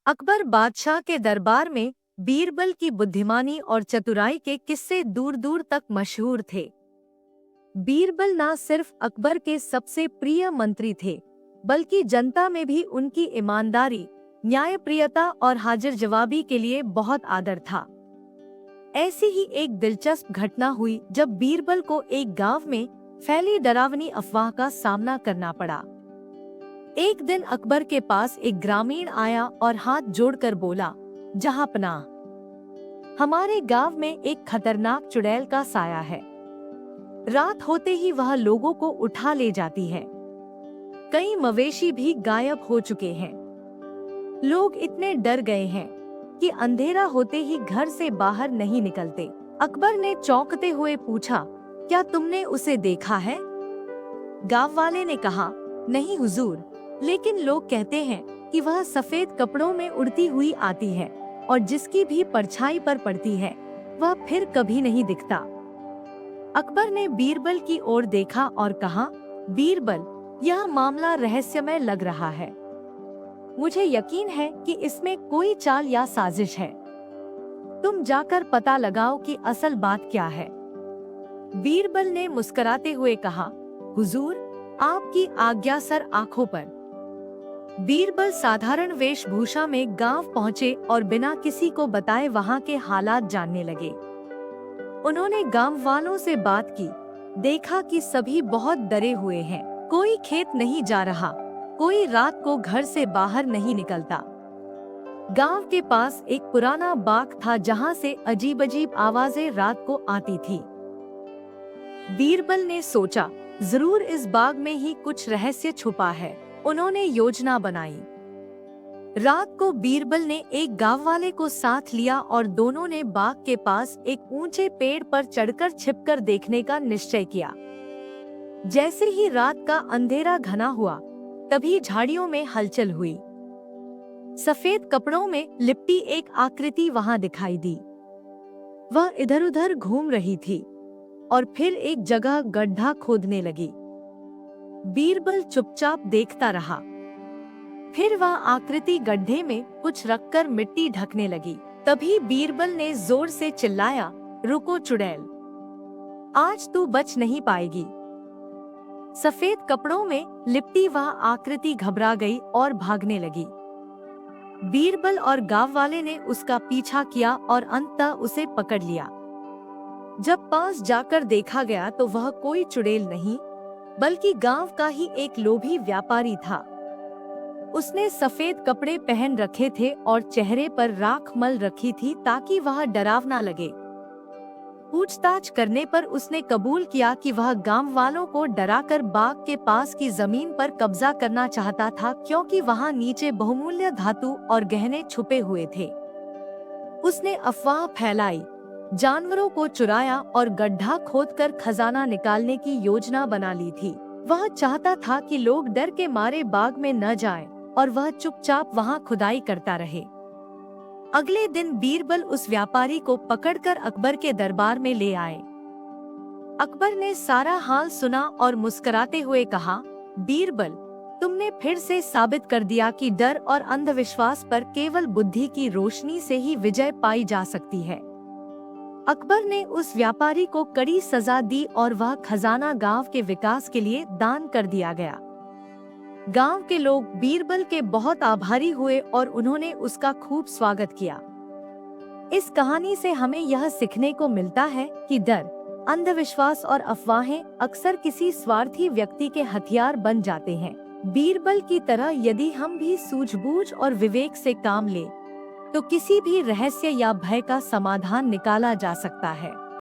अकबर बादशाह के दरबार में बीरबल की बुद्धिमानी और चतुराई के किस्से दूर दूर तक मशहूर थे। बीरबल न सिर्फ अकबर के सबसे प्रिय मंत्री थे, बल्कि जनता में भी उनकी ईमानदारी, न्यायप्रियता और हाजिर जवाबी के लिए बहुत आदर था। ऐसी ही एक दिलचस्प घटना हुई जब बीरबल को एक गांव में फैली डरावनी अफवाह का सामना करना पड़ा। एक दिन अकबर के पास एक ग्रामीण आया और हाथ जोड़कर बोला, जहांपनाह, हमारे गांव में एक खतरनाक चुड़ैल का साया है। रात होते ही वह लोगों को उठा ले जाती है। कई मवेशी भी गायब हो चुके हैं। लोग इतने डर गए हैं कि अंधेरा होते ही घर से बाहर नहीं निकलते। अकबर ने चौंकते हुए पूछा, क्या तुमने उसे देखा है? गांव वाले ने कहा, नहीं हुजूर, लेकिन लोग कहते हैं कि वह सफेद कपड़ों में उड़ती हुई आती है और जिसकी भी परछाई पर पड़ती है वह फिर कभी नहीं दिखता। अकबर ने बीरबल की ओर देखा और कहा, बीरबल, यह मामला रहस्यमय लग रहा है। मुझे यकीन है कि इसमें कोई चाल या साजिश है। तुम जाकर पता लगाओ कि असल बात क्या है। बीरबल ने मुस्कुराते हुए कहा, हुजूर, आपकी आज्ञा सर आंखों पर। बीरबल साधारण वेशभूषा में गांव पहुंचे और बिना किसी को बताए वहां के हालात जानने लगे। उन्होंने गांव वालों से बात की। देखा कि सभी बहुत डरे हुए हैं। कोई खेत नहीं जा रहा, कोई रात को घर से बाहर नहीं निकलता। गांव के पास एक पुराना बाग था जहां से अजीब अजीब आवाजें रात को आती थी। बीरबल ने सोचा, जरूर इस बाग में ही कुछ रहस्य छुपा है। उन्होंने योजना बनाई। रात को बीरबल ने एक गांव वाले को साथ लिया और दोनों ने बाग के पास एक ऊंचे पेड़ पर चढ़कर छिपकर देखने का निश्चय किया। जैसे ही रात का अंधेरा घना हुआ, तभी झाड़ियों में हलचल हुई। सफेद कपड़ों में लिपटी एक आकृति वहां दिखाई दी। वह इधर-उधर घूम रही थी और फिर एक जगह गड्ढा खोदने लगी। बीरबल चुपचाप देखता रहा। फिर वह आकृति गड्ढे में कुछ रखकर मिट्टी ढकने लगी। तभी बीरबल ने जोर से चिल्लाया, रुको चुड़ैल, आज तू बच नहीं पाएगी। सफेद कपड़ों में लिपटी वह आकृति घबरा गई और भागने लगी। बीरबल और गांव वाले ने उसका पीछा किया और अंततः उसे पकड़ लिया। जब पास जाकर देखा गया तो वह कोई चुड़ैल नहीं, बल्कि गांव का ही एक लोभी व्यापारी था। उसने सफेद कपड़े पहन रखे थे और चेहरे पर राख मल रखी थी ताकि वह डरावना लगे। पूछताछ करने पर उसने कबूल किया कि वह गांव वालों को डराकर बाग के पास की जमीन पर कब्जा करना चाहता था, क्योंकि वहां नीचे बहुमूल्य धातु और गहने छुपे हुए थे। उसने अफवाह फैलाई, जानवरों को चुराया और गड्ढा खोदकर खजाना निकालने की योजना बना ली थी। वह चाहता था कि लोग डर के मारे बाग में न जाएं और वह चुपचाप वहां खुदाई करता रहे। अगले दिन बीरबल उस व्यापारी को पकड़कर अकबर के दरबार में ले आए। अकबर ने सारा हाल सुना और मुस्कुराते हुए कहा, बीरबल, तुमने फिर से साबित कर दिया कि डर और अंधविश्वास पर केवल बुद्धि की रोशनी से ही विजय पाई जा सकती है। अकबर ने उस व्यापारी को कड़ी सजा दी और वह खजाना गांव के विकास के लिए दान कर दिया गया। गांव के लोग बीरबल के बहुत आभारी हुए और उन्होंने उसका खूब स्वागत किया। इस कहानी से हमें यह सीखने को मिलता है कि डर, अंधविश्वास और अफवाहें अक्सर किसी स्वार्थी व्यक्ति के हथियार बन जाते हैं। बीरबल की तरह यदि हम भी सूझबूझ और विवेक से काम लें, तो किसी भी रहस्य या भय का समाधान निकाला जा सकता है।